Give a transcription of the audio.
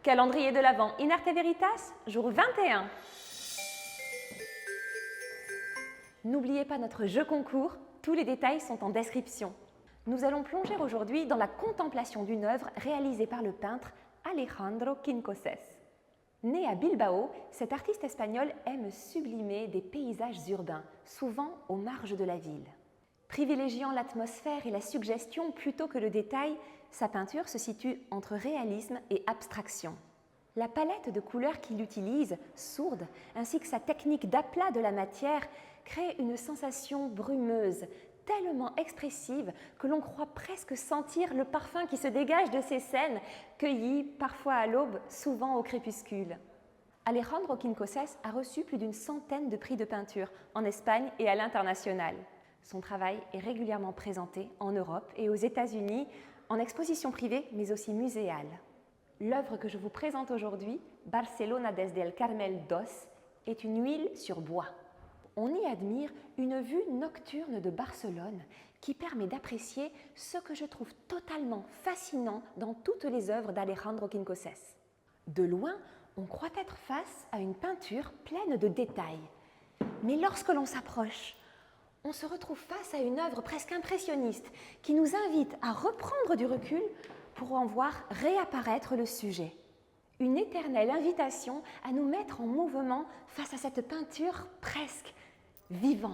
Calendrier de l'Avent, In Arte Veritas, jour 21. N'oubliez pas notre jeu concours, tous les détails sont en description. Nous allons plonger aujourd'hui dans la contemplation d'une œuvre réalisée par le peintre Alejandro Quincoses. Né à Bilbao, cet artiste espagnol aime sublimer des paysages urbains, souvent aux marges de la ville. Privilégiant l'atmosphère et la suggestion plutôt que le détail, sa peinture se situe entre réalisme et abstraction. La palette de couleurs qu'il utilise, sourde, ainsi que sa technique d'aplat de la matière, crée une sensation brumeuse, tellement expressive que l'on croit presque sentir le parfum qui se dégage de ces scènes, cueillies parfois à l'aube, souvent au crépuscule. Alejandro Quincoses a reçu plus d'une centaine de prix de peinture en Espagne et à l'international. Son travail est régulièrement présenté en Europe et aux États-Unis, en exposition privée mais aussi muséale. L'œuvre que je vous présente aujourd'hui, Barcelona desde el Carmel II, est une huile sur bois. On y admire une vue nocturne de Barcelone qui permet d'apprécier ce que je trouve totalement fascinant dans toutes les œuvres d'Alejandro Quincoses. De loin, on croit être face à une peinture pleine de détails. Mais lorsque l'on s'approche, on se retrouve face à une œuvre presque impressionniste qui nous invite à reprendre du recul pour en voir réapparaître le sujet. Une éternelle invitation à nous mettre en mouvement face à cette peinture presque vivante.